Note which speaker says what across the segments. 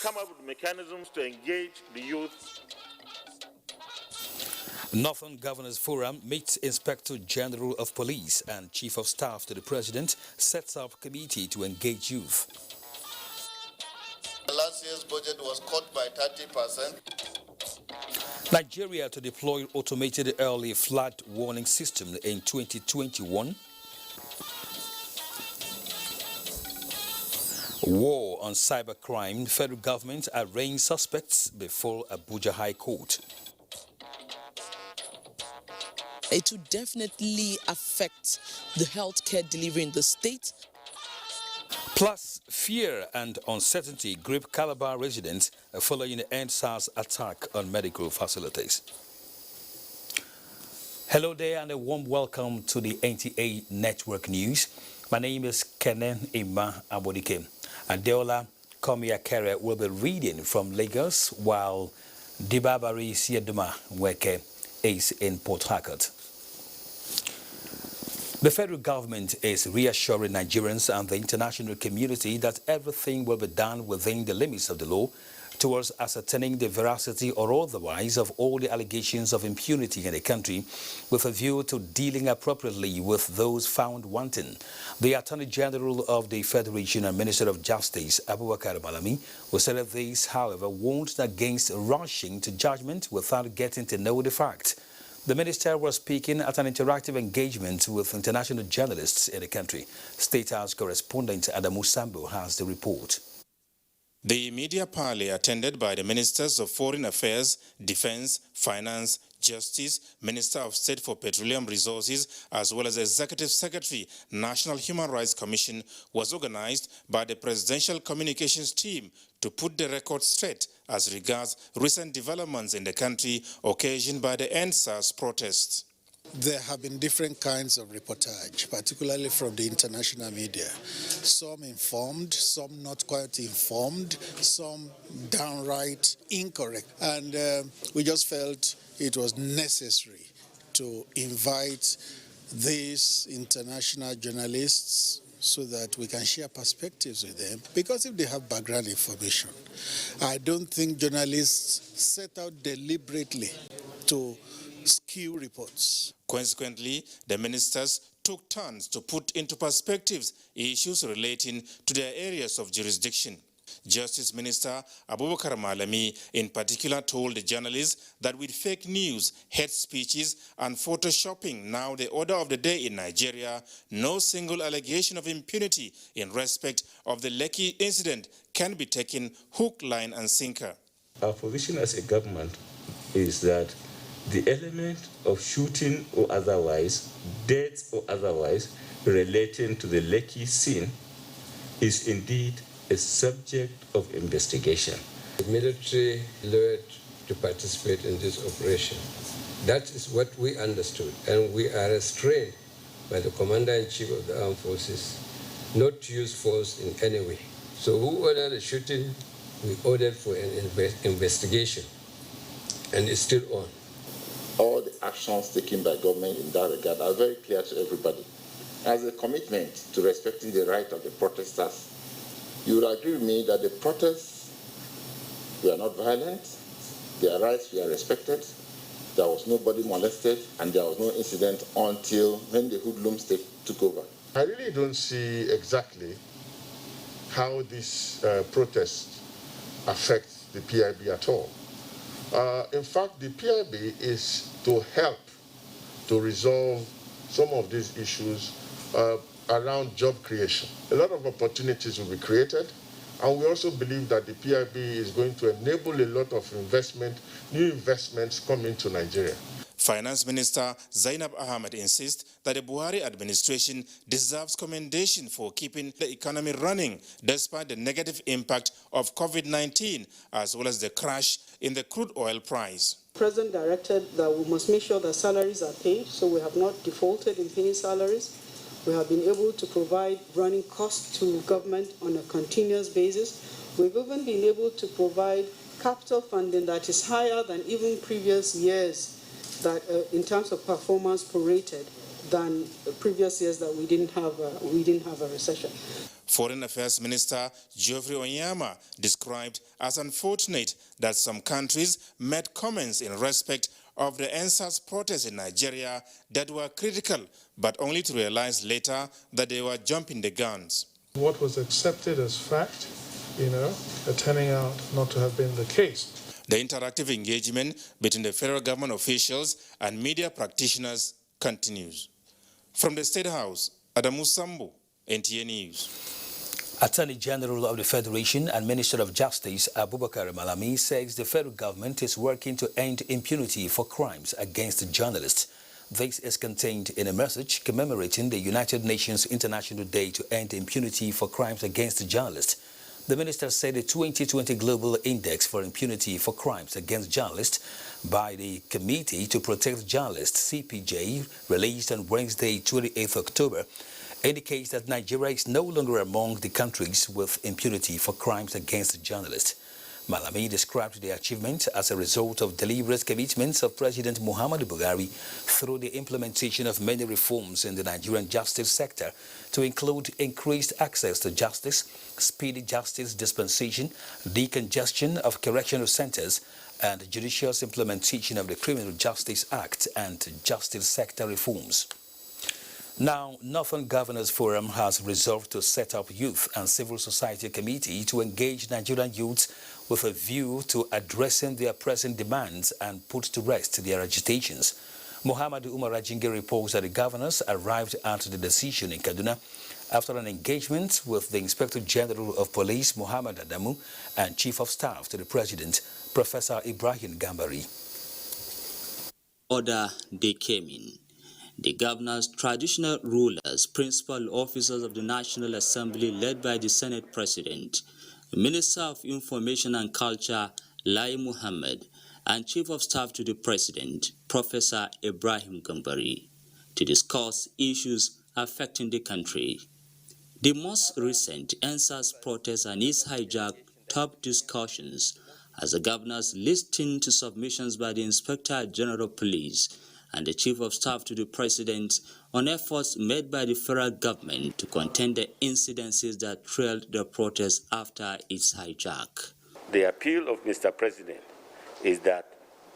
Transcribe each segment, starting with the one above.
Speaker 1: come up with mechanisms to engage the youth.
Speaker 2: Northern Governors Forum meets Inspector General of Police and Chief of Staff to the President, sets up committee to engage youth.
Speaker 3: Last year's budget was cut by 30%.
Speaker 2: Nigeria to deploy automated early flood warning system in 2021. War on cybercrime. Federal government arraigns suspects before Abuja High Court.
Speaker 4: It will definitely affect the healthcare delivery in the state.
Speaker 2: Plus, fear and uncertainty grip Calabar residents following the NSAS attack on medical facilities. Hello there and a warm welcome to the NTA Network News. My name is Kenen Ima Abodike. Adeola Komiakere will be reading from Lagos while Dibabari Sieduma Weke is in Port Harcourt. The federal government is reassuring Nigerians and the international community that everything will be done within the limits of the law towards ascertaining the veracity or otherwise of all the allegations of impunity in the country with a view to dealing appropriately with those found wanting. The Attorney General of the Federation and Minister of Justice, Abubakar Malami, who said this, however, warned against rushing to judgment without getting to know the fact. The minister was speaking at an interactive engagement with international journalists in the country. State House correspondent Adamu Sambo has the report.
Speaker 5: The media parley attended by the Ministers of Foreign Affairs, Defense, Finance, Justice, Minister of State for Petroleum Resources, as well as Executive Secretary, National Human Rights Commission, was organized by the Presidential Communications Team to put the record straight as regards recent developments in the country occasioned by the NSAS protests.
Speaker 6: There have been different kinds of reportage, particularly from the international media. Some informed, some not quite informed, some downright incorrect. And we just felt it was necessary to invite these international journalists so that we can share perspectives with them. Because if they have background information, I don't think journalists set out deliberately to skew reports.
Speaker 5: Consequently, the ministers took turns to put into perspectives issues relating to their areas of jurisdiction. Justice Minister Abubakar Malami in particular told the journalists that with fake news, hate speeches and photoshopping now the order of the day in Nigeria, no single allegation of impunity in respect of the Lekki incident can be taken hook, line and sinker.
Speaker 7: Our position as a government is that the element of shooting or otherwise, deaths or otherwise, relating to the Lekki scene is indeed a subject of investigation.
Speaker 8: The military lured to participate in this operation. That is what we understood, and we are restrained by the Commander-in-Chief of the Armed Forces not to use force in any way. So who ordered the shooting? We ordered for an investigation, and it's still on.
Speaker 9: All the actions taken by government in that regard are very clear to everybody. As a commitment to respecting the right of the protesters, you will agree with me that the protests were not violent, their rights were respected, there was nobody molested, and there was no incident until when the hoodlums took over.
Speaker 10: I really don't see exactly how this protest affects the PIB at all. In fact, the PIB is to help to resolve some of these issues around job creation. A lot of opportunities will be created, and we also believe that the PIB is going to enable a lot of investment, new investments come into Nigeria.
Speaker 5: Finance Minister Zainab Ahmed insists that the Buhari administration deserves commendation for keeping the economy running despite the negative impact of COVID-19 as well as the crash in the crude oil price.
Speaker 11: The President directed that we must make sure that salaries are paid, so we have not defaulted in paying salaries. We have been able to provide running costs to government on a continuous basis. We've even been able to provide capital funding that is higher than even previous years that in terms of performance prorated. than previous years that we didn't have a recession.
Speaker 5: Foreign Affairs Minister Geoffrey Onyama described as unfortunate that some countries made comments in respect of the NSAS protests in Nigeria that were critical, but only to realize later that they were jumping the guns.
Speaker 12: What was accepted as fact, turning out not to have been the case.
Speaker 5: The interactive engagement between the federal government officials and media practitioners continues. From the State House, Adamu Sambo, NTA News.
Speaker 2: Attorney General of the Federation and Minister of Justice Abubakar Malami says the federal government is working to end impunity for crimes against journalists. This is contained in a message commemorating the United Nations International Day to End Impunity for Crimes Against Journalists. The minister said the 2020 Global Index for Impunity for Crimes Against Journalists by the Committee to Protect Journalists, CPJ, released on Wednesday, 28th October, indicates that Nigeria is no longer among the countries with impunity for crimes against journalists. Malami described the achievement as a result of deliberate commitments of President Muhammadu Buhari through the implementation of many reforms in the Nigerian justice sector to include increased access to justice, speedy justice dispensation, decongestion of correctional centers, and judicious implementation of the Criminal Justice Act and justice sector reforms. Now, Northern Governors Forum has resolved to set up Youth and Civil Society Committee to engage Nigerian youths with a view to addressing their present demands and put to rest their agitations. Muhammadu Umar Ajinge reports that the governors arrived at the decision in Kaduna after an engagement with the Inspector General of Police, Muhammad Adamu, and Chief of Staff to the President, Professor Ibrahim Gambari.
Speaker 13: Order they came in. The governors, traditional rulers, principal officers of the National Assembly led by the Senate President, Minister of Information and Culture, Lai Muhammad, and Chief of Staff to the President, Professor Ibrahim Gambari, to discuss issues affecting the country. The most recent NSAS protest and its hijack top discussions as the governors listened to submissions by the Inspector General of Police and the Chief of Staff to the President on efforts made by the federal government to contain the incidences that trailed the protest after its hijack.
Speaker 14: The appeal of Mr. President is that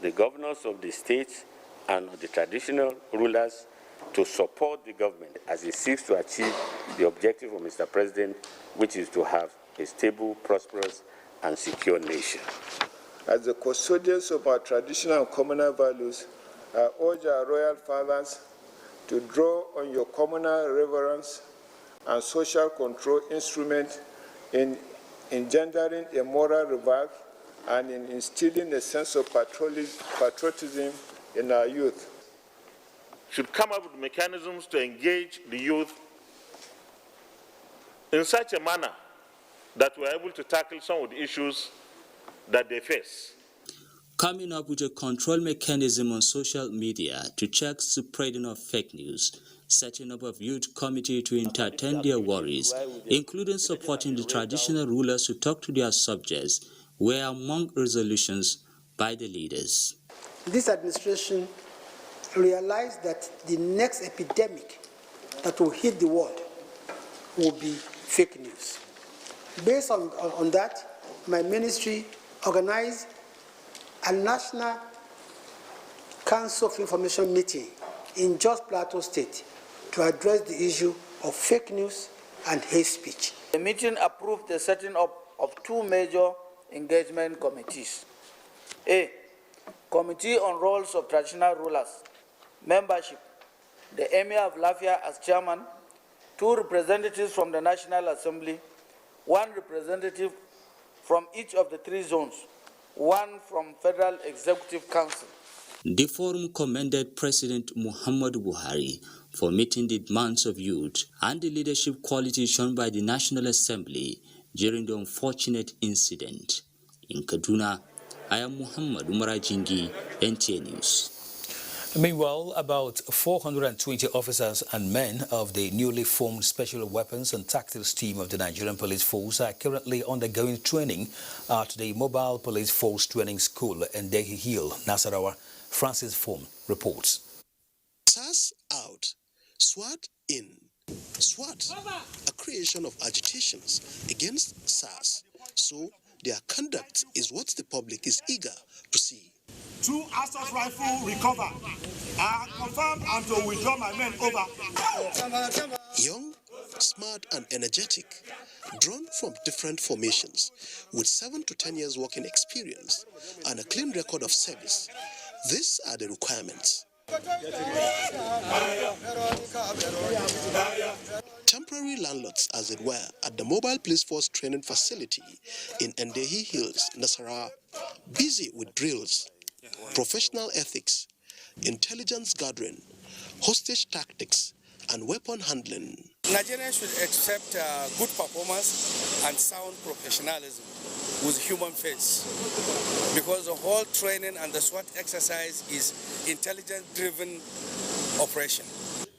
Speaker 14: the governors of the states and the traditional rulers to support the government as it seeks to achieve the objective of Mr. President, which is to have a stable, prosperous, and secure nation.
Speaker 15: As the custodians of our traditional and communal values, I urge our royal fathers to draw on your communal reverence and social control instrument in engendering a moral revival and in instilling a sense of patriotism in our youth.
Speaker 1: Should come up with mechanisms to engage the youth in such a manner that we're able to tackle some of the issues that they face.
Speaker 13: Coming up with a control mechanism on social media to check spreading of fake news, setting up a youth committee to entertain their worries, including supporting the traditional rulers to talk to their subjects, were among resolutions by the leaders.
Speaker 16: This administration realized that the next epidemic that will hit the world will be fake news. Based on that, my ministry organized a National Council of Information meeting in Jos Plateau State to address the issue of fake news and hate speech.
Speaker 17: The meeting approved the setting up of two major engagement committees. A, Committee on Roles of Traditional Rulers, membership, the Emir of Lafia as chairman, 2 representatives from the National Assembly, 1 representative from each of the 3 zones, 1 from Federal Executive Council.
Speaker 13: The forum commended President Muhammadu Buhari for meeting the demands of youth and the leadership qualities shown by the National Assembly during the unfortunate incident. In Kaduna, I am Muhammad Umar Ajingi, NTA News.
Speaker 2: Meanwhile, about 420 officers and men of the newly formed Special Weapons and Tactics Team of the Nigerian Police Force are currently undergoing training at the Mobile Police Force Training School in Dehi Hill, Nasarawa. Francis Form reports.
Speaker 18: SAS out. SWAT in. SWAT, a creation of agitations against SARS, so their conduct is what the public is eager to see.
Speaker 19: 2 assault rifles recovered. I confirm and to withdraw my men over.
Speaker 18: Young, smart and energetic, drawn from different formations, with 7 to 10 years working experience and a clean record of service. These are the requirements. Temporary landlords, as it were, at the Mobile Police Force Training Facility in NTA Hills, Nasarawa, busy with drills, professional ethics, intelligence gathering, hostage tactics, and weapon handling.
Speaker 20: Nigerians should accept good performance and sound professionalism with human face, because the whole training and the SWAT exercise is intelligence-driven operation.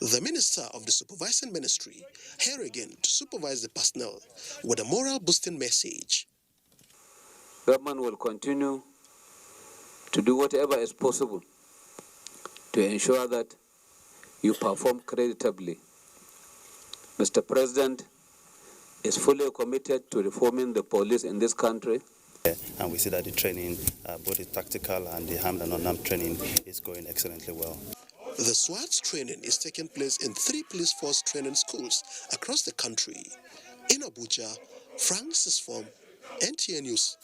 Speaker 18: The Minister of the Supervising Ministry, here again to supervise the personnel with a morale-boosting message.
Speaker 21: Government will continue to do whatever is possible to ensure that you perform creditably. Mr. President is fully committed to reforming the police in this country.
Speaker 22: And we see that the training, both the tactical and the armed and unarmed training, is going excellently well.
Speaker 18: The SWAT's training is taking place in 3 police force training schools across the country. In Abuja, Francis Form, NTA News.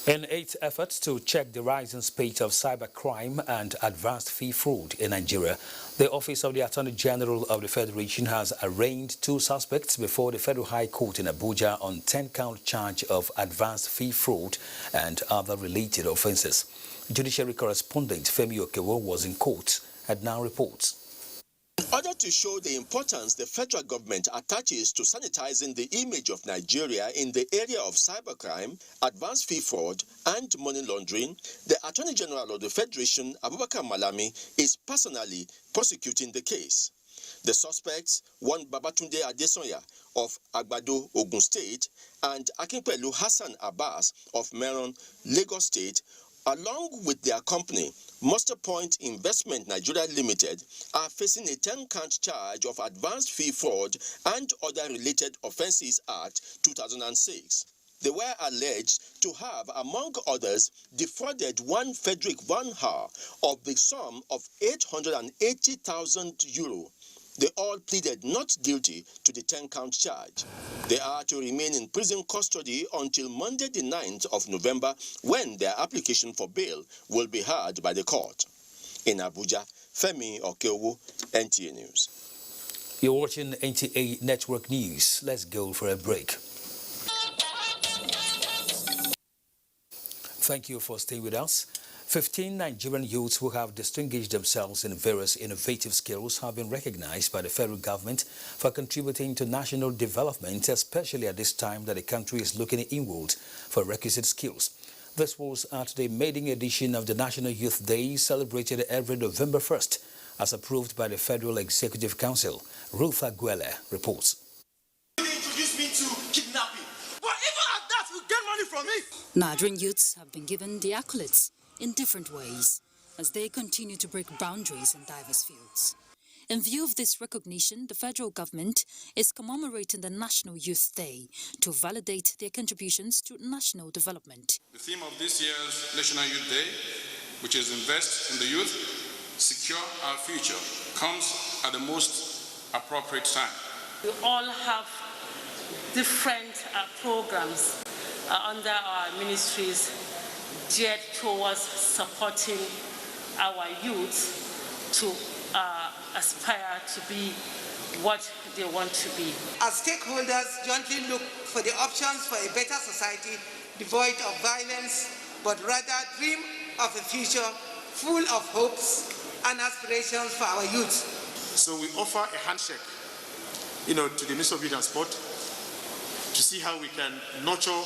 Speaker 2: In its efforts to check the rising spate of cybercrime and advanced fee fraud in Nigeria, the Office of the Attorney General of the Federation has arraigned 2 suspects before the Federal High Court in Abuja on 10-count charge of advanced fee fraud and other related offences. Judiciary correspondent Femi Okewo was in court and now reports.
Speaker 23: In order to show the importance the federal government attaches to sanitizing the image of Nigeria in the area of cybercrime, advanced fee fraud, and money laundering, the Attorney General of the Federation, Abubakar Malami, is personally prosecuting the case. The suspects, one Babatunde Adesonya of Agbado, Ogun State, and Akinpelu Hassan Abbas of Meron, Lagos State, along with their company, Master Point Investment Nigeria Limited, are facing a 10-count charge of advanced fee fraud and other related offences Act 2006. They were alleged to have, among others, defrauded one Frederick Van Haar of the sum of €880,000. They all pleaded not guilty to the 10-count charge. They are to remain in prison custody until Monday the 9th of November, when their application for bail will be heard by the court. In Abuja, Femi Okewo, NTA News.
Speaker 2: You're watching NTA Network News. Let's go for a break. Thank you for staying with us. 15 Nigerian youths who have distinguished themselves in various innovative skills have been recognized by the federal government for contributing to national development, especially at this time that the country is looking inward for requisite skills. This was at the maiden edition of the National Youth Day, celebrated every November 1st, as approved by the Federal Executive Council. Ruth Aguele reports.
Speaker 24: You introduced me to kidnapping, but even at that, you get money from me.
Speaker 25: Nigerian youths have been given the accolades in different ways as they continue to break boundaries in diverse fields. In view of this recognition, the federal government is commemorating the National Youth Day to validate their contributions to national development.
Speaker 26: The theme of this year's National Youth Day, which is Invest in the Youth, Secure Our Future, comes at the most appropriate time.
Speaker 27: We all have different programs under our ministries geared towards supporting our youth to aspire to be what they want to be.
Speaker 28: As stakeholders jointly look for the options for a better society devoid of violence, but rather dream of a future full of hopes and aspirations for our youth.
Speaker 26: So we offer a handshake, to the Minister of Youth and Sport to see how we can nurture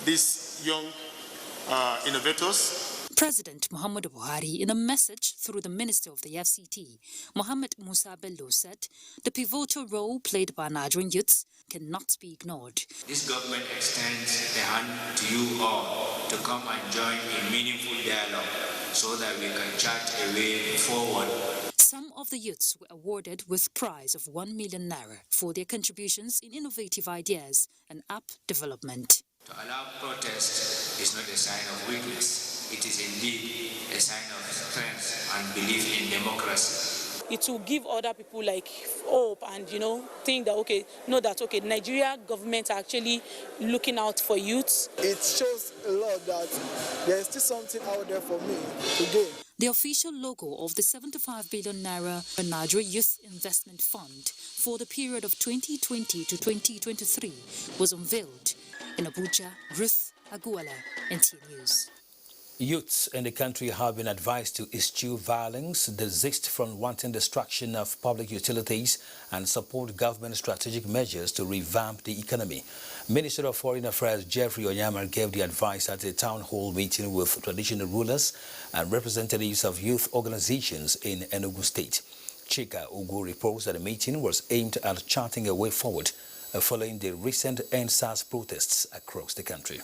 Speaker 26: these young innovators.
Speaker 25: President Muhammadu Buhari, in a message through the Minister of the FCT, Mohammed Musa Bello, said the pivotal role played by Nigerian youths cannot be ignored.
Speaker 29: This government extends a hand to you all to come and join in meaningful dialogue so that we can chart a way forward.
Speaker 25: Some of the youths were awarded with prize of 1 million naira for their contributions in innovative ideas and app development.
Speaker 29: To allow protest is not a sign of weakness. It is indeed a sign of strength and belief in democracy.
Speaker 3: It will give other people like hope and, think that, the Nigeria government are actually looking out for youths.
Speaker 4: It shows a lot that there is still something out there for me to do.
Speaker 25: The official logo of the 75 billion naira Nigeria Youth Investment Fund for the period of 2020 to 2023 was unveiled in Abuja. Ruth Aguala, NTA News.
Speaker 2: Youths in the country have been advised to eschew violence, desist from wanton destruction of public utilities, and support government strategic measures to revamp the economy. Minister of Foreign Affairs Jeffrey Onyama gave the advice at a town hall meeting with traditional rulers and representatives of youth organizations in Enugu State. Chika Ugu reports that the meeting was aimed at charting a way forward following the recent NSAS protests across the country.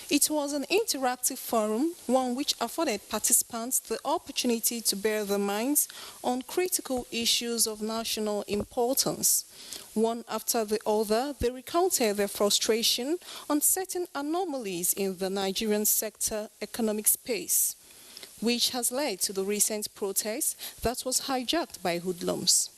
Speaker 6: It was an interactive forum, one which afforded participants the opportunity to bear their minds on critical issues of national importance. One after the other, they recounted their frustration on certain anomalies in the Nigerian sector economic space, which has led to the recent protest that was hijacked by hoodlums.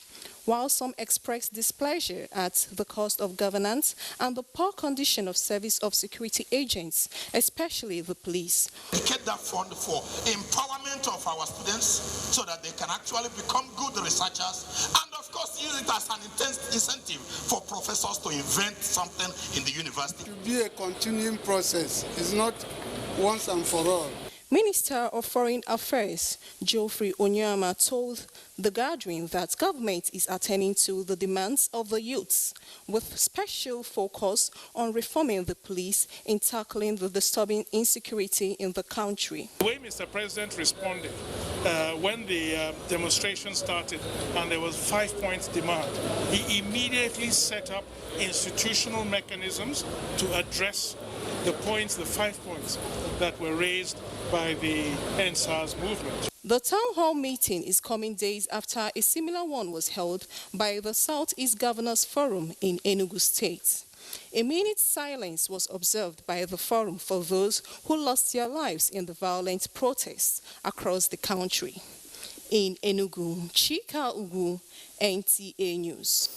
Speaker 6: While some expressed displeasure at the cost of governance and the poor condition of service of security agents, especially the police.
Speaker 19: Dedicate that fund for empowerment of our students so that they can actually become good researchers, and of course use it as an incentive for professors to invent something in the university.
Speaker 4: It will be a continuing process. It's not once and for all.
Speaker 6: Minister of Foreign Affairs Geoffrey Onyama told the gathering that government is attending to the demands of the youths, with special focus on reforming the police in tackling the disturbing insecurity in the country.
Speaker 7: The way Mr. President responded when the demonstration started and there was 5-point demand, he immediately set up institutional mechanisms to address the points, the 5 points that were raised by the NSAS movement.
Speaker 6: The town hall meeting is coming days after a similar one was held by the Southeast Governors Forum in Enugu State. A minute's silence was observed by the forum for those who lost their lives in the violent protests across the country. In Enugu, Chika Ugu, NTA News.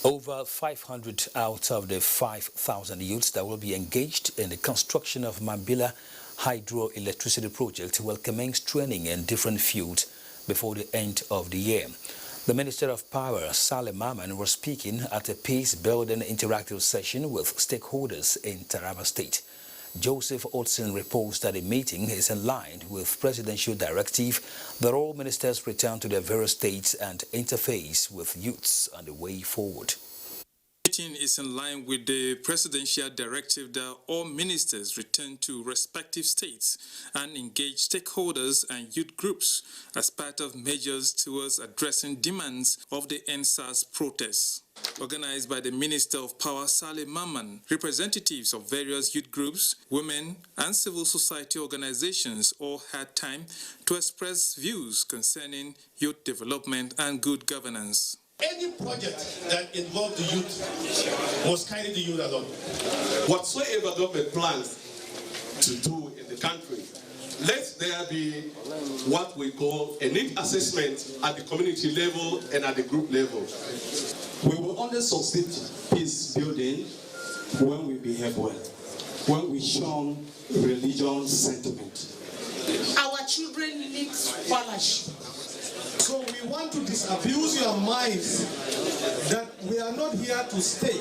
Speaker 2: Over 500 out of the 5,000 youths that will be engaged in the construction of Mambila hydroelectricity project will commence training in different fields before the end of the year. The Minister of Power, Saleh Maman, was speaking at a peace-building interactive session with stakeholders in Taraba State. Joseph Otson reports that the meeting is in line with presidential directive that all ministers return to their various states and interface with youths on the way forward.
Speaker 8: The meeting is in line with the presidential directive that all ministers return to respective states and engage stakeholders and youth groups as part of measures towards addressing demands of the NSAS protests. Organized by the Minister of Power, Saleh Maman, representatives of various youth groups, women, and civil society organizations all had time to express views concerning youth development and good governance.
Speaker 9: Any project that involved the youth must carry the youth along. Whatsoever government plans to do in the country, let there be what we call a need assessment at the community level and at the group level.
Speaker 10: We will only succeed peace building when we behave well, when we shun religion sentiment.
Speaker 28: Our children need scholarship.
Speaker 9: So we want to disabuse your minds that we are not here to stay,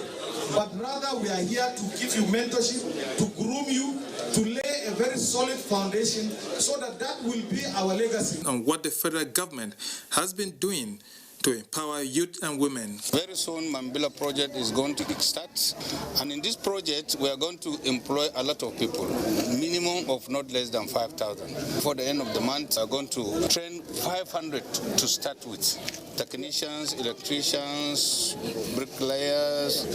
Speaker 9: but rather we are here to give you mentorship, to groom you, to lay a very solid foundation so that that will be our legacy.
Speaker 8: On what the federal government has been doing to empower youth and women.
Speaker 11: Very soon, Mambila project is going to kickstart, and in this project, we are going to employ a lot of people, minimum of not less than 5,000. Before the end of the month, we are going to train 500 to start with. Technicians, electricians, bricklayers,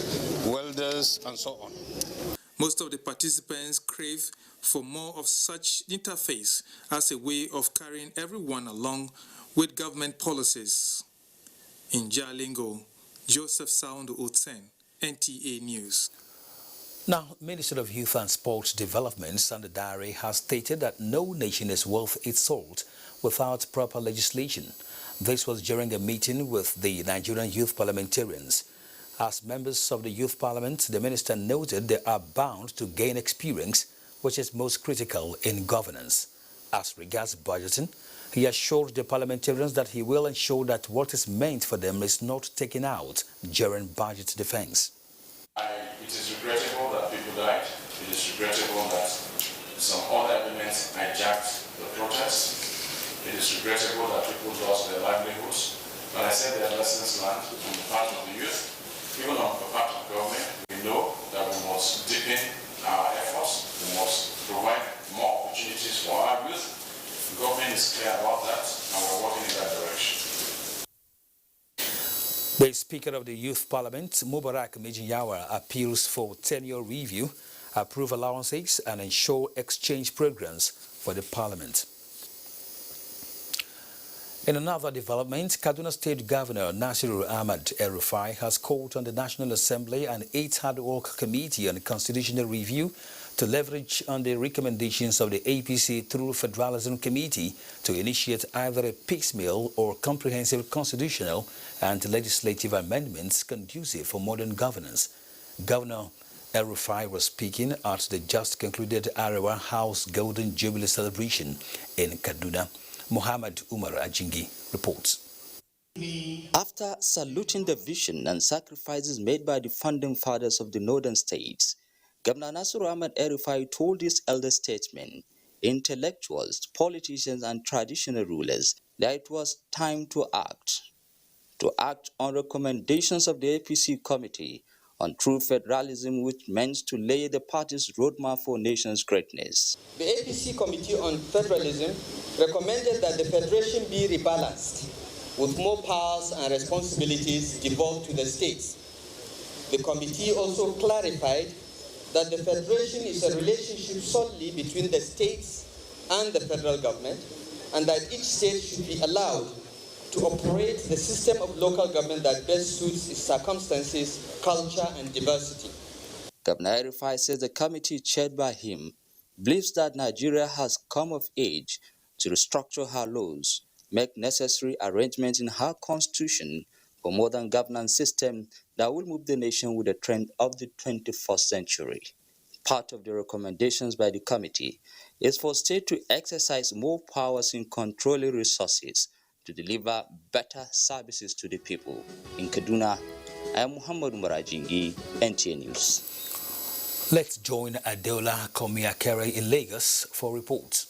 Speaker 11: welders, and so on.
Speaker 8: Most of the participants crave for more of such interface as a way of carrying everyone along with government policies. In Jalingo, Joseph Sound Utsen, NTA News.
Speaker 2: Now, Minister of Youth and Sports Development, Sandra Dare, has stated that no nation is worth its salt without proper legislation. This was during a meeting with the Nigerian youth parliamentarians. As members of the youth parliament, the minister noted they are bound to gain experience, which is most critical in governance. As regards budgeting, he assured the parliamentarians that he will ensure that what is meant for them is not taken out during budget defense.
Speaker 1: It is regrettable that people died. It is regrettable that some other elements hijacked the protest. It is regrettable that people lost their livelihoods. But I said there are lessons learned on the part of the youth. Even on the part of government, we know that we must deepen our efforts. We must provide more opportunities for our youth. The government is clear about that, and we're working in that direction.
Speaker 2: The Speaker of the Youth Parliament, Mubarak Mijinyawa, appeals for tenure review, approve allowances, and ensure exchange programs for the Parliament. In another development, Kaduna State Governor Nasiru Ahmad El-Rufai has called on the National Assembly and its Hard Work Committee on Constitutional Review to leverage on the recommendations of the APC through Federalism Committee to initiate either a piecemeal or comprehensive constitutional and legislative amendments conducive for modern governance. Governor El-Rufai was speaking at the just concluded Arewa House Golden Jubilee celebration in Kaduna. Muhammad Umar Ajingi reports.
Speaker 5: After saluting the vision and sacrifices made by the founding fathers of the northern states, Governor Nasiru Ahmad El-Rufai told his elder statesmen, intellectuals, politicians, and traditional rulers that it was time to act on recommendations of the APC Committee on True Federalism, which meant to lay the party's roadmap for nation's greatness.
Speaker 12: The APC Committee on Federalism recommended that the Federation be rebalanced, with more powers and responsibilities devolved to the states. The committee also clarified that the Federation is a relationship solely between the states and the federal government, and that each state should be allowed to operate the system of local government that best suits its circumstances, culture, and diversity.
Speaker 5: Governor El-Rufai says the committee chaired by him believes that Nigeria has come of age to restructure her laws, make necessary arrangements in her constitution for modern governance system that will move the nation with the trend of the 21st century. Part of the recommendations by the committee is for states to exercise more powers in controlling resources to deliver better services to the people. In Kaduna, I am Muhammad Umar Ajingi, NTA News.
Speaker 2: Let's join Adeola Komiakere in Lagos for reports.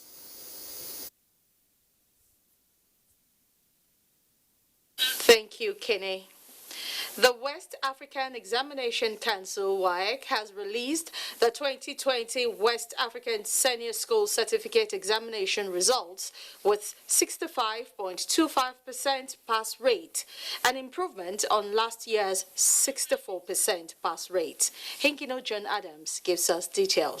Speaker 13: Thank you, Kenny. The West African Examination Council, WAEC, has released the 2020 West African Senior School Certificate Examination results with 65.25% pass rate, an improvement on last year's 64% pass rate. Hinkino John Adams gives us details.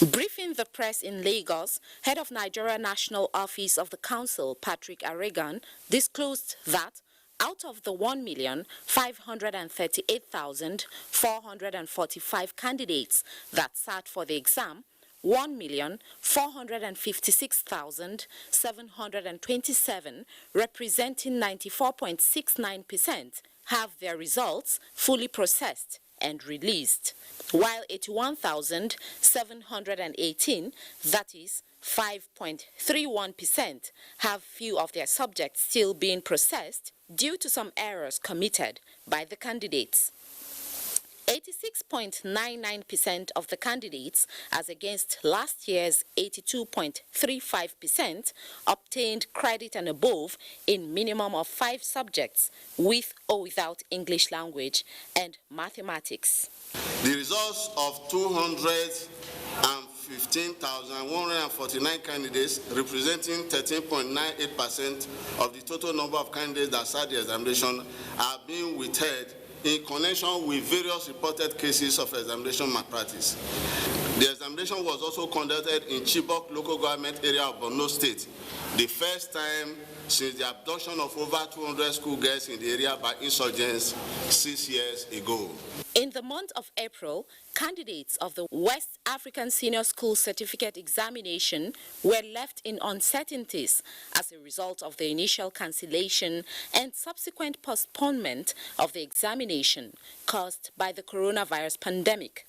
Speaker 13: Briefing the press in Lagos, head of Nigeria National Office of the Council, Patrick Aregan, disclosed that out of the 1,538,445 candidates that sat for the exam, 1,456,727, representing 94.69%, have their results fully processed and released, while 81,718, that is 5.31%, have few of their subjects still being processed due to some errors committed by the candidates. 86.99% of the candidates, as against last year's 82.35%, obtained credit and above in minimum of 5 subjects, with or without English language and mathematics.
Speaker 14: The results of 215,149 candidates, representing 13.98% of the total number of candidates that sat the examination, are being withheld in connection with various reported cases of examination malpractice. The examination was also conducted in Chibok local government area of Borno State, the first time since the abduction of over 200 school girls in the area by insurgents 6 years ago.
Speaker 15: In the month of April, candidates of the West African Senior School Certificate Examination were left in uncertainties as a result of the initial cancellation and subsequent postponement of the examination caused by the coronavirus pandemic.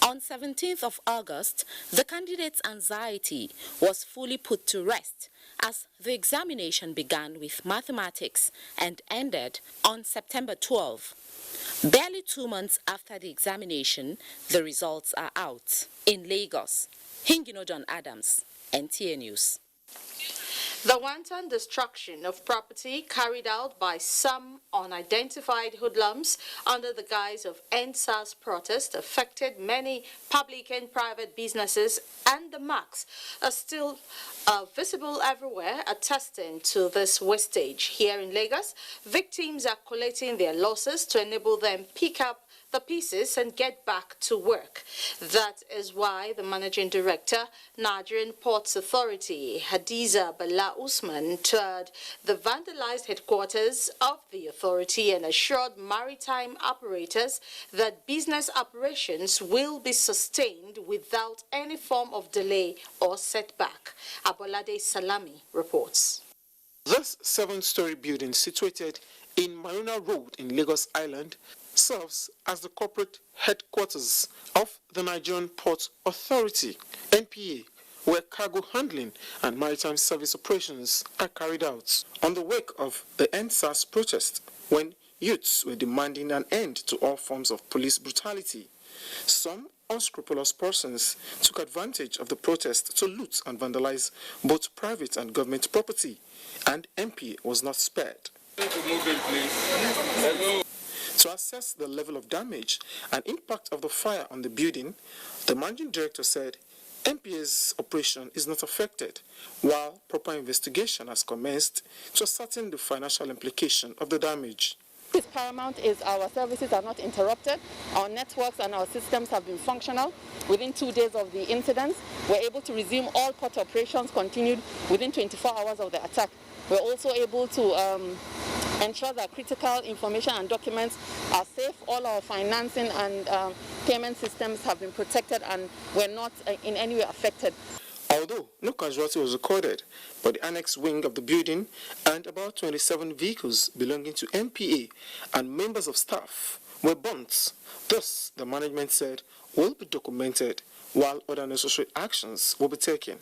Speaker 15: On 17th of August, the candidates' anxiety was fully put to rest as the examination began with mathematics and ended on September 12. Barely 2 months after the examination, the results are out. In Lagos, Hingino John Adams, NTA News.
Speaker 13: The wanton destruction of property carried out by some unidentified hoodlums under the guise of NSAS protest affected many public and private businesses, and the marks are still visible everywhere, attesting to this wastage. Here in Lagos, victims are collecting their losses to enable them pick up the pieces and get back to work. That is why the Managing Director, Nigerian Ports Authority, Hadiza Bala Usman, toured the vandalized headquarters of the authority and assured maritime operators that business operations will be sustained without any form of delay or setback. Abolade Salami reports.
Speaker 16: This 7-story building situated in Marina Road in Lagos Island serves as the corporate headquarters of the Nigerian Ports Authority, NTA, where cargo handling and maritime service operations are carried out. On the wake of the NSAS protest, when youths were demanding an end to all forms of police brutality, some unscrupulous persons took advantage of the protest to loot and vandalize both private and government property, and NPA was not spared. To assess the level of damage and impact of the fire on the building, the managing director said NPA's operation is not affected, while proper investigation has commenced to ascertain the financial implication of the damage.
Speaker 17: What is paramount is our services are not interrupted. Our networks and our systems have been functional. Within 2 days of the incident, we're able to resume all port operations continued within 24 hours of the attack. We're also able to ensure that critical information and documents are safe. All our financing and payment systems have been protected, and we're not in any way affected.
Speaker 16: Although no casualty was recorded, but the annex wing of the building and about 27 vehicles belonging to NPA and members of staff were burnt. Thus, the management said, will be documented while other necessary actions will be taken.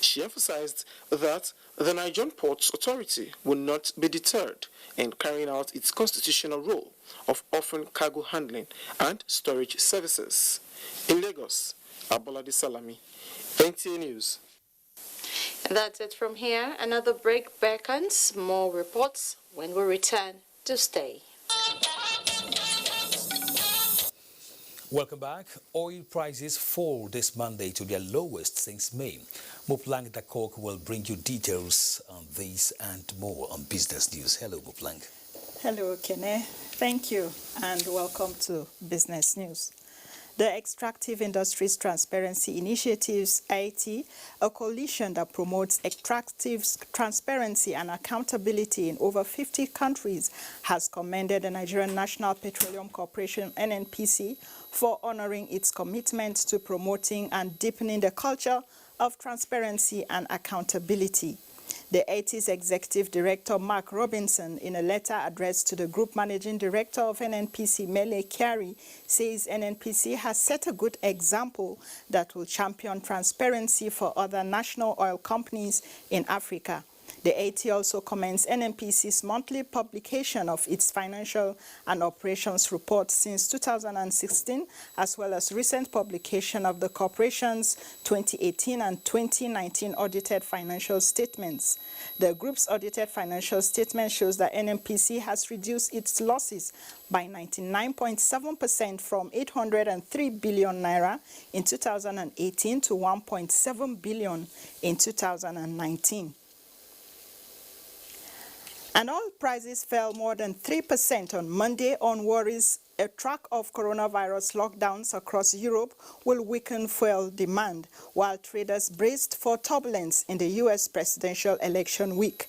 Speaker 16: She emphasized that the Nigerian Ports Authority will not be deterred in carrying out its constitutional role of offering cargo handling and storage services. In Lagos, Abolade Salami, NTA News.
Speaker 13: That's it from here. Another break beckons. More reports when we return. To stay.
Speaker 2: Welcome back. Oil prices fall this Monday to their lowest since May. Muplang Dakok will bring you details on this and more on Business News. Hello, Muplang.
Speaker 18: Hello, Kene. Thank you and welcome to Business News. The Extractive Industries Transparency Initiatives, IT, a coalition that promotes extractive transparency and accountability in over 50 countries, has commended the Nigerian National Petroleum Corporation, NNPC, for honoring its commitment to promoting and deepening the culture of transparency and accountability. The 80's Executive Director, Mark Robinson, in a letter addressed to the Group Managing Director of NNPC, Mele Kyari, says NNPC has set a good example that will champion transparency for other national oil companies in Africa. The 80 also commends NNPC's monthly publication of its financial and operations report since 2016, as well as recent publication of the corporation's 2018 and 2019 audited financial statements. The group's audited financial statement shows that NNPC has reduced its losses by 99.7% from 803 billion naira in 2018 to 1.7 billion in 2019. And oil prices fell more than 3% on Monday on worries a track of coronavirus lockdowns across Europe will weaken fuel demand, while traders braced for turbulence in the U.S. presidential election week.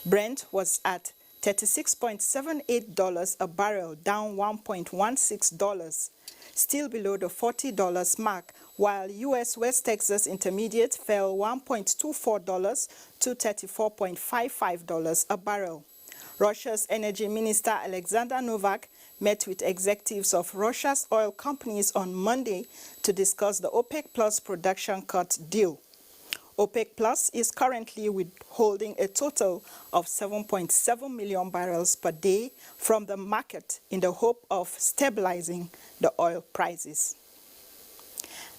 Speaker 18: Brent was at $36.78 a barrel, down $1.16, still below the $40 mark, while U.S. West Texas Intermediate fell $1.24 to $34.55 a barrel. Russia's Energy Minister Alexander Novak met with executives of Russia's oil companies on Monday to discuss the OPEC Plus production cut deal. OPEC Plus is currently withholding a total of 7.7 million barrels per day from the market in the hope of stabilizing the oil prices.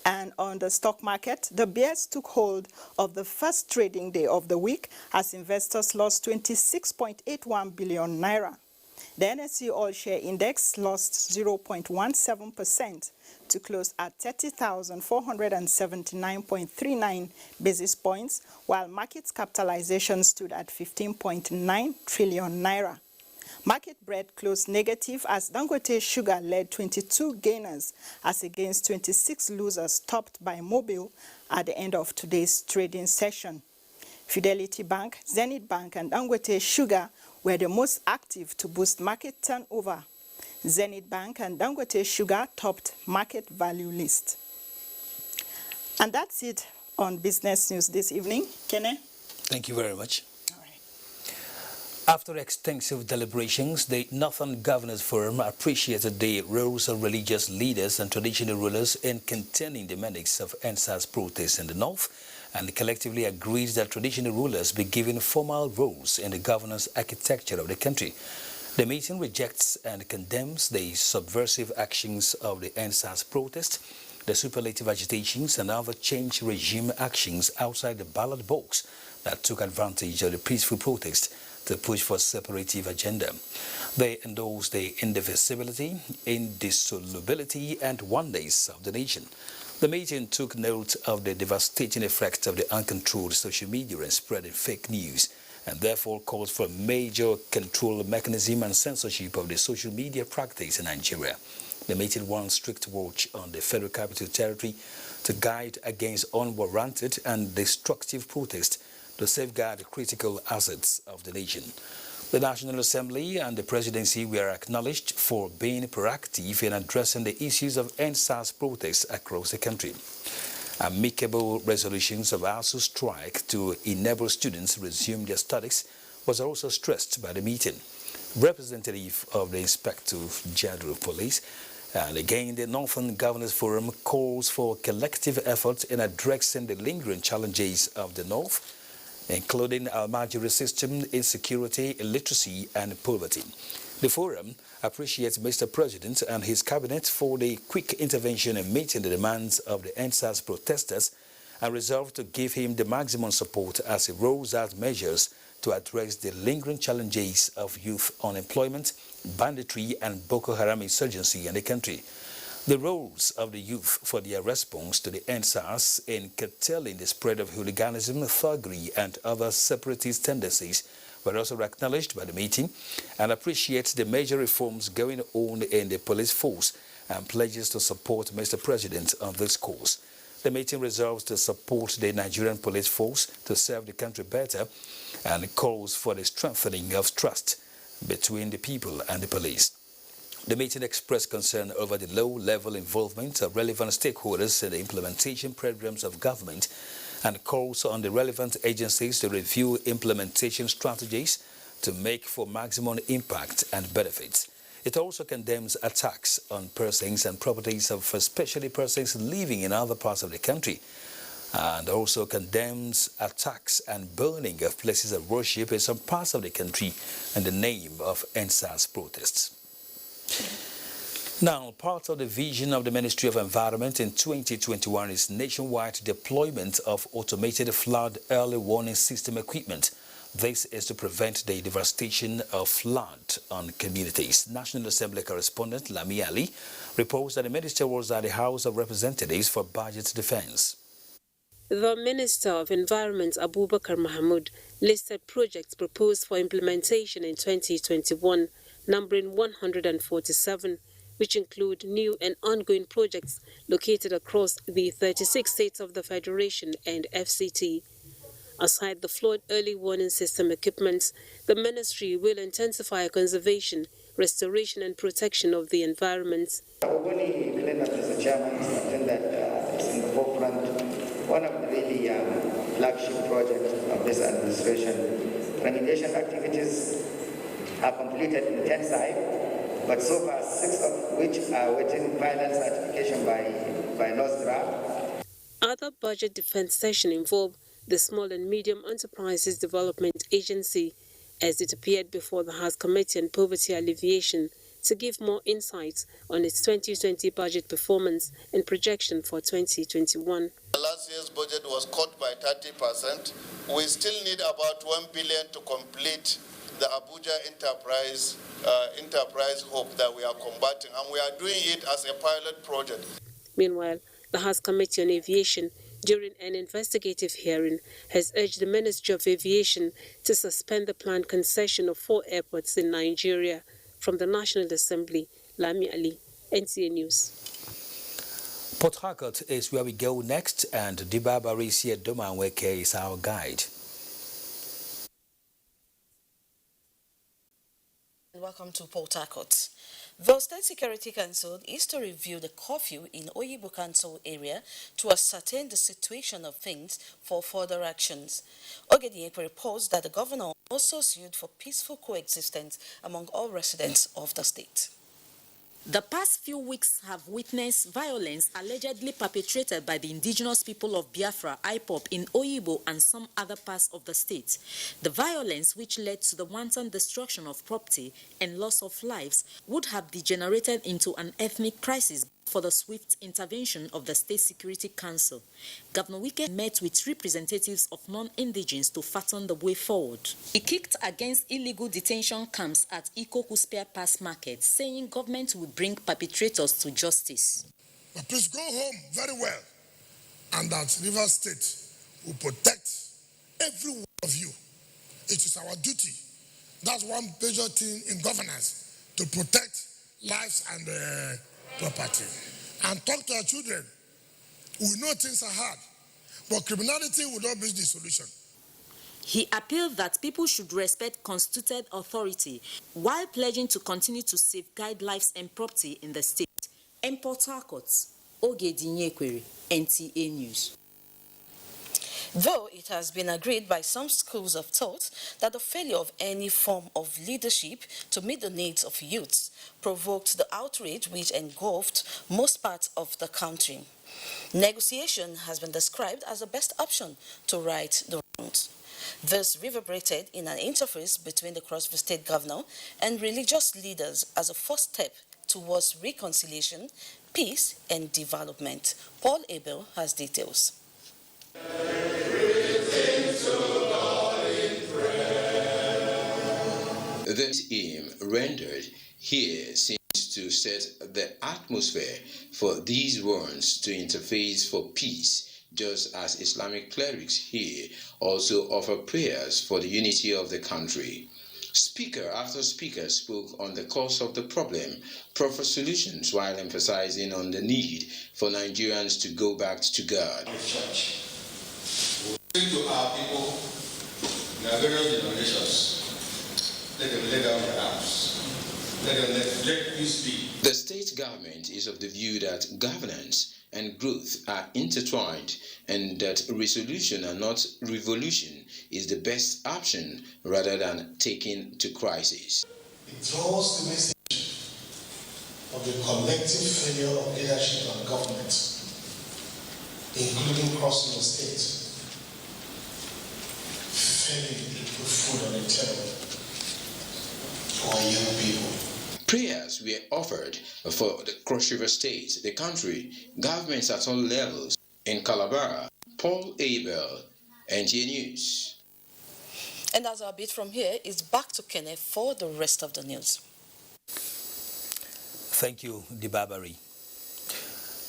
Speaker 18: And on the stock market, the bears took hold of the first trading day of the week as investors lost 26.81 billion naira. The NSE All Share Index lost 0.17% to close at 30,479.39 basis points, while market capitalization stood at 15.9 trillion naira. Market bread closed negative as Dangote Sugar led 22 gainers as against 26 losers, topped by Mobil at the end of today's trading session. Fidelity Bank, Zenith Bank, and Dangote Sugar were the most active to boost market turnover. Zenith Bank and Dangote Sugar topped market value list. And that's it on Business News this evening. Kene?
Speaker 2: Thank you very much. After extensive deliberations, the Northern Governors Forum appreciated the roles of religious leaders and traditional rulers in containing the menace of NSAS protests in the North, and collectively agreed that traditional rulers be given formal roles in the governance architecture of the country. The meeting rejects and condemns the subversive actions of the NSAS protest, the superlative agitations and other change regime actions outside the ballot box that took advantage of the peaceful protest to push for a separative agenda. They endorse the indivisibility, indissolubility, and oneness of the nation. The meeting took note of the devastating effect of the uncontrolled social media and spreading fake news, and therefore calls for a major control mechanism and censorship of the social media practice in Nigeria. The meeting warned strict watch on the Federal Capital Territory to guide against unwarranted and destructive protest to safeguard the critical assets of the nation. The National Assembly and the Presidency were acknowledged for being proactive in addressing the issues of NSAS protests across the country. Amicable resolutions of ASU strike to enable students resume their studies was also stressed by the meeting. Representative of the Inspector General of Police and again the Northern Governors Forum calls for collective efforts in addressing the lingering challenges of the North, including Almajiri system, insecurity, illiteracy, and poverty. The forum appreciates Mr. President and his cabinet for the quick intervention in meeting the demands of the NSAS protesters and resolved to give him the maximum support as he rolls out measures to address the lingering challenges of youth unemployment, banditry, and Boko Haram insurgency in the country. The roles of the youth for their response to the NSAS in curtailing the spread of hooliganism, thuggery, and other separatist tendencies were also acknowledged by the meeting and appreciates the major reforms going on in the police force and pledges to support Mr. President on this course. The meeting resolves to support the Nigerian police force to serve the country better and calls for the strengthening of trust between the people and the police. The meeting expressed concern over the low-level involvement of relevant stakeholders in the implementation programs of government and calls on the relevant agencies to review implementation strategies to make for maximum impact and benefits. It also condemns attacks on persons and properties of especially persons living in other parts of the country, and also condemns attacks and burning of places of worship in some parts of the country in the name of NSAS protests. Now, part of the vision of the Ministry of Environment in 2021 is nationwide deployment of automated flood early warning system equipment. This is to prevent the devastation of flood on communities. National Assembly correspondent Lami Ali reports that the minister was at the House of Representatives for budget defense.
Speaker 3: The Minister of Environment, Abubakar Mahmoud, listed projects proposed for implementation in 2021, numbering 147, which include new and ongoing projects located across the 36 states of the Federation and FCT. Aside the flood early warning system equipment, the ministry will intensify conservation, restoration and protection of the environment.
Speaker 20: Mr. Chairman, is something that is in the forefront. One of the really flagship projects of this administration. Remediation activities are completed in 10 sites, but so far 6 of which are waiting final certification by NOSDRA.
Speaker 3: Other budget defense sessions involve the Small and Medium Enterprises Development Agency, as it appeared before the House Committee on Poverty Alleviation to give more insights on its 2020 budget performance and projection for 2021.
Speaker 14: Last year's budget was cut by 30%. We still need about 1 billion to complete the Abuja enterprise hope that we are combating, and we are doing it as a pilot project.
Speaker 3: Meanwhile, the House Committee on Aviation, during an investigative hearing, has urged the Ministry of Aviation to suspend the planned concession of 4 airports in Nigeria. From the National Assembly, Lami Ali, NTA News.
Speaker 2: Port Harcourt is where we go next, and Dibaba Risia Domanweke is our guide.
Speaker 21: Welcome to Port Harcourt. The State Security Council is to review the curfew in Oyibo Council area to ascertain the situation of things for further actions. Ogediekwe reports that the governor also sued for peaceful coexistence among all residents of the state.
Speaker 15: The past few weeks have witnessed violence allegedly perpetrated by the indigenous people of Biafra, IPOB, in Oyibo and some other parts of the state. The violence, which led to the wanton destruction of property and loss of lives, would have degenerated into an ethnic crisis for the swift intervention of the State Security Council. Governor Wike met with representatives of non-indigens to fathom the way forward. He kicked against illegal detention camps at Ikoku Spare Pass Market, saying government will bring perpetrators to justice.
Speaker 19: But please go home very well, and that Rivers State will protect every one of you. It is our duty. That's one major thing in governance, to protect lives and property. And talk to our children. We know things are hard, but criminality will not be the solution.
Speaker 15: He appealed that people should respect constituted authority while pledging to continue to safeguard lives and property in the state. In Port Harcourt, Ogedinyekwere, NTA News.
Speaker 21: Though it has been agreed by some schools of thought that the failure of any form of leadership to meet the needs of youths provoked the outrage which engulfed most parts of the country. Negotiation has been described as the best option to right the wrongs. This reverberated in an interface between the Cross River State Governor and religious leaders as a first step towards reconciliation, peace, and development. Paul Abel has details.
Speaker 22: This aim rendered here seems to set the atmosphere for these ones to interface for peace, just as Islamic clerics here also offer prayers for the unity of the country. Speaker after speaker spoke on the cause of the problem, proffered solutions while emphasizing on the need for Nigerians to go back to God.
Speaker 23: To our people, there are various denominations. Let them lay down their arms. Let peace be.
Speaker 22: The state government is of the view that governance and growth are intertwined, and that resolution and not revolution is the best option rather than taking to crisis.
Speaker 19: It draws the message of the collective failure of leadership and government, including crossing the state, failing to put food on the table for our young people.
Speaker 22: Prayers were offered for the Cross River State, the country, governments at all levels. In Calabar, Paul Abel, NTA News.
Speaker 21: And as our bit from here is back to Kenneth for the rest of the news.
Speaker 2: Thank you, Dibabari.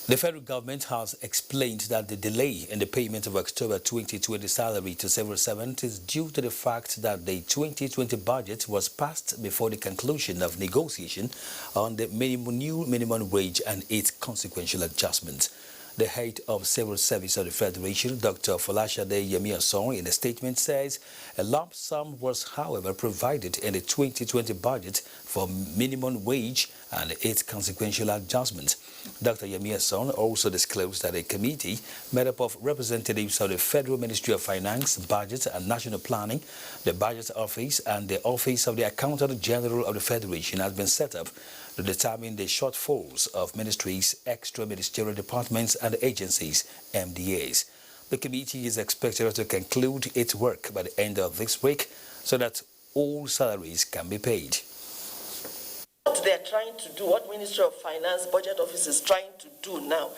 Speaker 2: The federal government has explained that the delay in the payment of October 2020 salary to civil servants is due to the fact that the 2020 budget was passed before the conclusion of negotiation on the new minimum wage and its consequential adjustments. The head of Civil Service of the Federation, Dr. Folashade Yemiason, in a statement says a lump sum was, however, provided in the 2020 budget for minimum wage and its consequential adjustment. Dr. Yemiason also disclosed that a committee made up of representatives of the Federal Ministry of Finance, Budget and National Planning, the Budget Office and the Office of the Accountant General of the Federation has been set up to determine the shortfalls of ministries, extra-ministerial departments and agencies, MDAs. The committee is expected to conclude its work by the end of this week so that all salaries can be paid.
Speaker 4: What they're trying to do, what Ministry of Finance, Budget Office is trying to do now,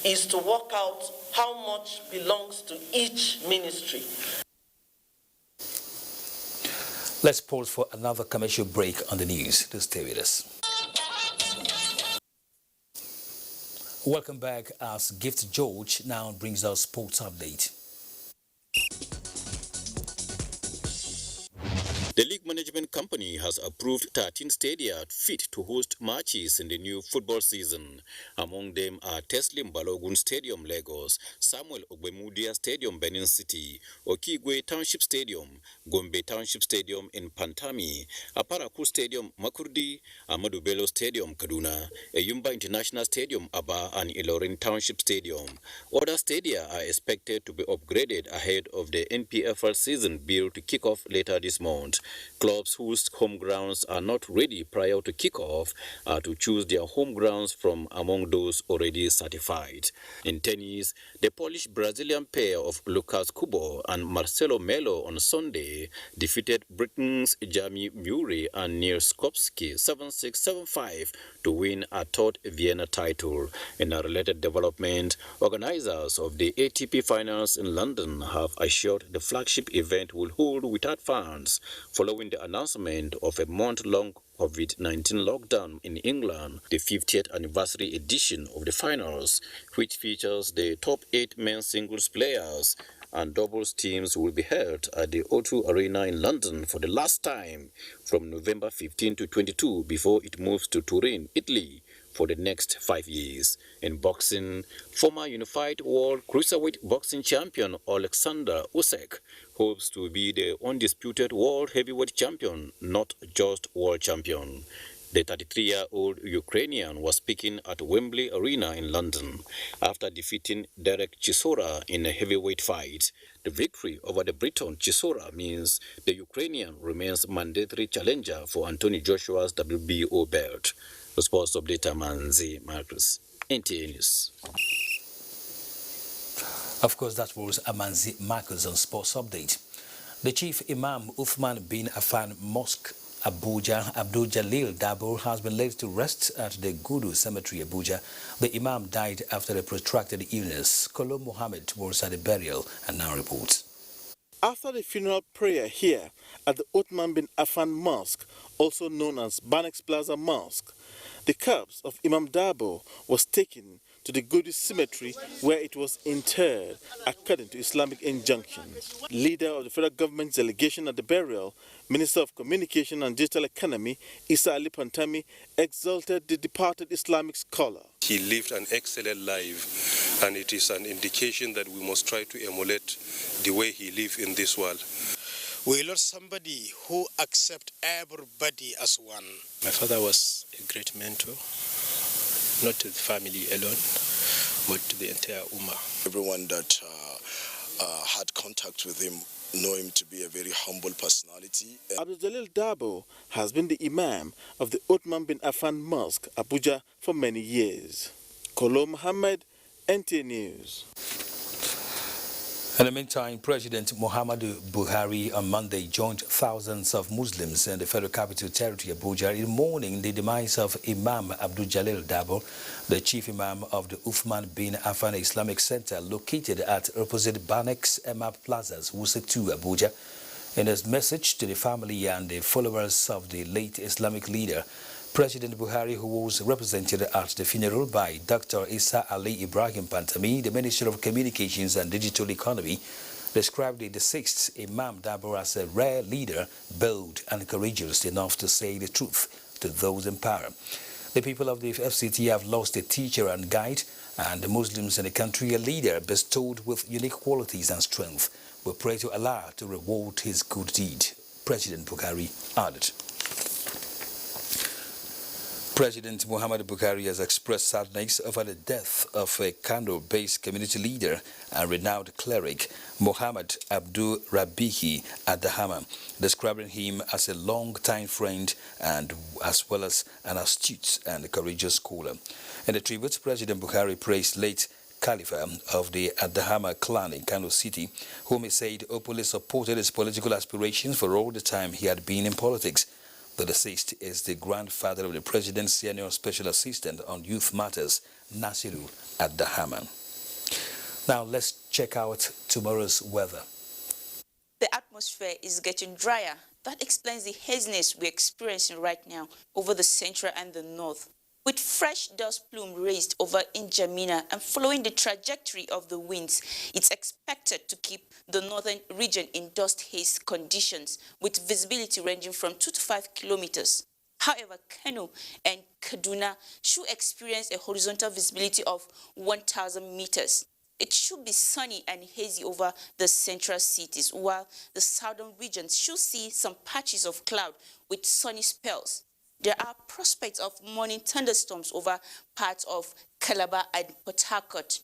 Speaker 4: is to work out how much belongs to each ministry.
Speaker 2: Let's pause for another commercial break on the news. To stay with us. Welcome back as Gift George now brings us sports update.
Speaker 6: The league management company has approved 13 stadia fit to host matches in the new football season. Among them are Teslim Balogun Stadium, Lagos, Samuel Ogbemudia Stadium, Benin City, Okigwe Township Stadium, Gombe Township Stadium in Pantami, Aparaku Stadium, Makurdi, Amadou Bello Stadium, Kaduna, Eyumba International Stadium, Aba, and Ilorin Township Stadium. Other stadia are expected to be upgraded ahead of the NPFL season bill to kick off later this month. Clubs whose home grounds are not ready prior to kick-off are to choose their home grounds from among those already certified. In tennis, the Polish-Brazilian pair of Lucas Kubo and Marcelo Melo on Sunday defeated Britain's Jamie Murray and Neil Skopsky 7-6, 7-5 to win a third Vienna title. In a related development, organizers of the ATP Finals in London have assured the flagship event will hold without fans following the announcement of a month-long COVID-19 lockdown in England. The 50th anniversary edition of the finals, which features the top 8 men's singles players and doubles teams, will be held at the O2 Arena in London for the last time from November 15 to 22 before it moves to Turin, Italy, for the next 5 years. In boxing, former Unified World Cruiserweight Boxing Champion Alexander Usyk hopes to be the undisputed world heavyweight champion, not just world champion. The 33-year-old Ukrainian was speaking at Wembley Arena in London after defeating Derek Chisora in a heavyweight fight. The victory over the Briton Chisora means the Ukrainian remains mandatory challenger for Anthony Joshua's WBO belt. The sports update, Manzi Marcus, NTA News.
Speaker 2: Of course, that was Amanzi Marcus on Sports Update. The Chief Imam Uthman bin Affan Mosque, Abuja, Abdul Jalil Dabo, has been laid to rest at the Gudu Cemetery, Abuja. The Imam died after a protracted illness. Kolo Mohammed was at the burial and now reports.
Speaker 7: After the funeral prayer here at the Uthman bin Affan Mosque, also known as Banex Plaza Mosque, the corpse of Imam Dabo was taken to the Gudu Cemetery where it was interred according to Islamic injunction. Leader of the federal government's delegation at the burial, Minister of Communication and Digital Economy, Isa Ali Pantami, exalted the departed Islamic scholar.
Speaker 10: He lived an excellent life, and it is an indication that we must try to emulate the way he lived in this world.
Speaker 24: We lost somebody who accepts everybody as one. My father was a great mentor, not to the family alone, but to the entire Ummah.
Speaker 25: Everyone that had contact with him know him to be a very humble personality.
Speaker 7: Abdul Jalil Dabo has been the Imam of the Uthman bin Affan Mosque, Abuja, for many years. Kolo Muhammad, NTA News.
Speaker 2: In the meantime, President Muhammadu Buhari on Monday joined thousands of Muslims in the Federal Capital Territory, Abuja, in mourning the demise of Imam Abdul Jalil Dabo, the chief imam of the Uthman bin Affan Islamic Center located at opposite Banex Emap Plazas, Wuse 2, Abuja. In his message to the family and the followers of the late Islamic leader, President Buhari, who was represented at the funeral by Dr. Isa Ali Ibrahim Pantami, the Minister of Communications and Digital Economy, described the deceased Imam Dabo as a rare leader, bold and courageous enough to say the truth to those in power. The people of the FCT have lost a teacher and guide, and the Muslims in the country a leader bestowed with unique qualities and strength. We pray to Allah to reward his good deed, President Buhari added. President Muhammad Buhari has expressed sadness over the death of a Kano-based community leader and renowned cleric, Muhammad Abdul Rabihi Adahama, describing him as a long-time friend and as well as an astute and courageous scholar. In a tribute, President Buhari praised late Khalifa of the Adahama clan in Kano City, whom he said openly supported his political aspirations for all the time he had been in politics. The deceased is the grandfather of the President's Senior Special Assistant on Youth Matters, Nasiru Adahama. Now let's check out tomorrow's weather.
Speaker 1: The atmosphere is getting drier. That explains the haziness we're experiencing right now over the central and the north. With fresh dust plume raised over N'Djamena and following the trajectory of the winds, it's expected to keep the northern region in dust haze conditions with visibility ranging from 2 to 5 kilometers. However, Kano and Kaduna should experience a horizontal visibility of 1,000 meters. It should be sunny and hazy over the central cities, while the southern regions should see some patches of cloud with sunny spells. There are prospects of morning thunderstorms over parts of Calabar and Port Harcourt.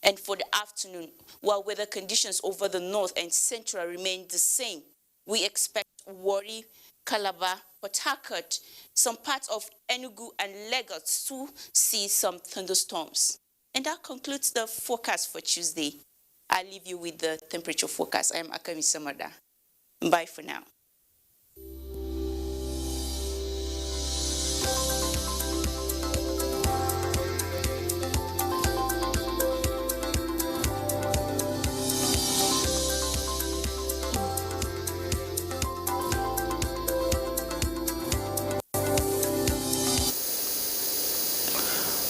Speaker 1: And for the afternoon, while weather conditions over the north and central remain the same, we expect Warri, Calabar, Port Harcourt, some parts of Enugu and Lagos to see some thunderstorms. And that concludes the forecast for Tuesday. I'll leave you with the temperature forecast. I am Akami Samada. Bye for now.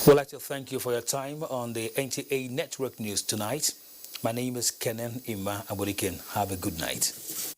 Speaker 2: We'd like to thank you for your time on the NTA Network News tonight. My name is Kenan Ima Aburiken. Have a good night.